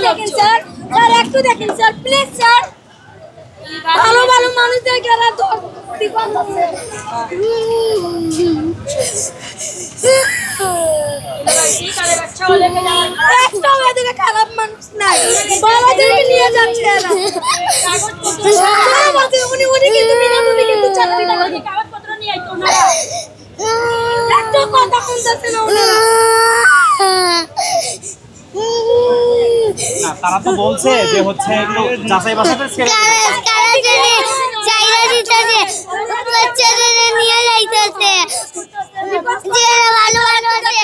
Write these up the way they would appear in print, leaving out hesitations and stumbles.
দেখেন sir, sir একটু দেখেন স্যার, প্লিজ স্যার। ভালো ভালো মানুষদের গেলা তো খারাপ মানুষ নাই, বাবাদেরকে নিয়ে যাচ্ছে উনি উনি কিন্তু বিনামূল্যে কিন্তু চাকরি কাগজপত্র নিয়ে আইতো না, একটা কথা শুনতেছে না ওনারা। তারা তো বলছে যে হচ্ছে একটু যাচাই বাছাই ছেড়ে নিয়ে যাইতেছে, যারা ভালো ভালো আছে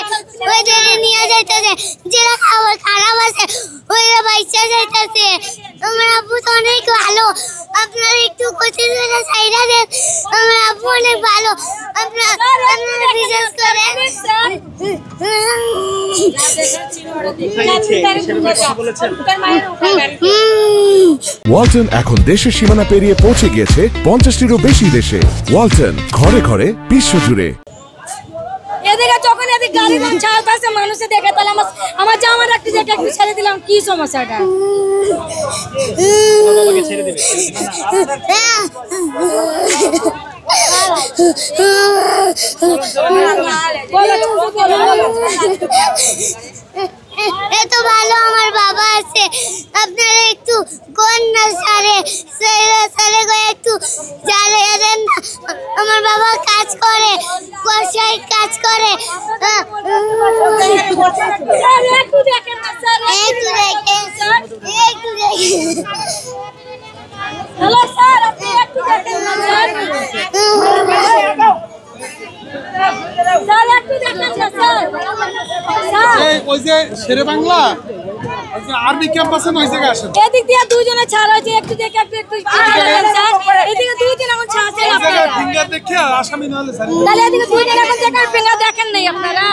ওইদের নিয়ে যাইতেছে, যারা খাবার খারাপ আছে ওইরা বাইচা যাইতেছে। আমার আব্বু তো অনেক ভালো, আপনারা একটু কোচিং করে সাইডা দেন। আমার আব্বু অনেক ভালো, আপনারা বিশ্বাস করেন। ওয়ালটন এখন দেশের সীমানা পেরিয়ে পৌঁছে গিয়েছে 50টিরও বেশি দেশে। ওয়ালটন, ঘরে ঘরে বিশ্বজুড়ে। এদিকে যখন এদিকে গাড়ি ছাড়তেছে মানুষে দেখে, তাহলে আমার জামার একটু দেখে একটু ছেড়ে দিলাম, কি সমস্যাটা? ছেড়ে দেবে এত ভালো আমার বাবা আছে, আপনারা একটু কন্যা সারে সারে একটু জ্বালিয়ে দেন না। আমার বাবা কাজ করে, কষাই কাজ করে। একটু দেখেন না স্যার, একটু দেখেন, একটু দেখেন। হ্যালো স্যার, আপনি একটু দেখেন না স্যার, স্যার একটু দেখেন না স্যার। ওই যে শেরে বাংলা আরবি ক্যাম্প আছে না, ওই জায়গায় আসেন। এদিক দিয়ে দুজনে ছাড়া হয়েছে, একটু দেখে একটু স্যার। এদিকে দুই দিন এখন ছাড়ছেন আপনারা, ফিঙ্গার দেখে আসামি না হলে স্যার। তাহলে এদিকে দুই দিন এখন দেখেন, ফিঙ্গার দেখেন নাই আপনারা।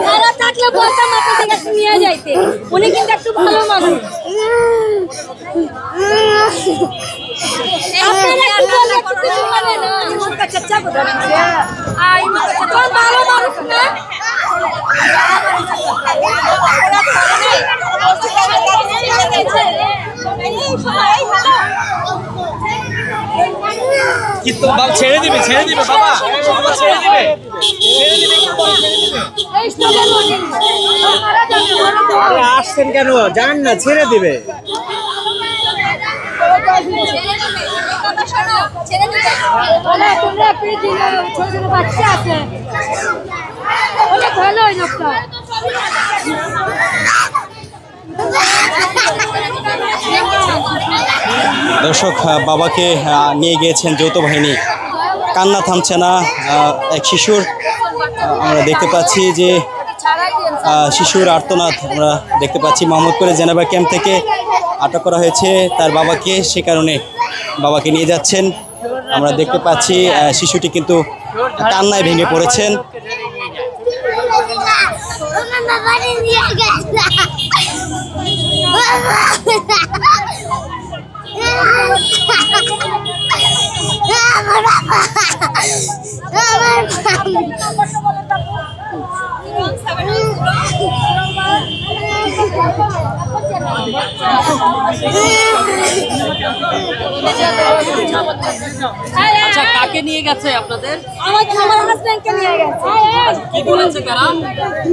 তারা থাকলে বলতাম আপনাদের কাছে নিয়ে যাইতে, উনি কিন্তু একটু ভালো মানুষ। আপনারা একটু বললে কিছু মানে না, চেষ্টা করবেন ভালো মানুষ না। কিন্তু ছেড়ে দিবে বাবা, ছেড়ে দিবে আসছেন কেন? জানেন না ছেড়ে দিবে। বাচ্চা আছে অনেক ভালো ওই লোকটা। দর্শক, বাবাকে নিয়ে গিয়েছেন যৌথ বাহিনী, কান্না থামছে না এক শিশুর। আমরা দেখতে পাচ্ছি যে শিশুর আর্তনাদ আমরা দেখতে পাচ্ছি। মোহাম্মদপুরে জেনেভা ক্যাম্প থেকে আটক করা হয়েছে তার বাবাকে, সে কারণে বাবাকে নিয়ে যাচ্ছেন। আমরা দেখতে পাচ্ছি শিশুটি কিন্তু কান্নায় ভেঙে পড়েছেন। আচ্ছা, কাকে নিয়ে গেছে আপনাদের? আমার হাজবেন্ডকে নিয়ে গেছে। কি বলেছে তারা?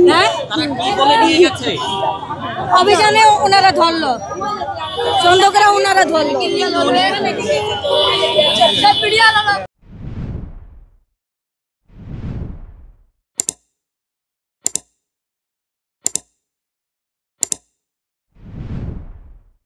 হ্যাঁ, তারা কি বলে নিয়ে গেছে? অভিযানে ওনারা ধরলো, সন্দেহ করে ওনারা ধরলো।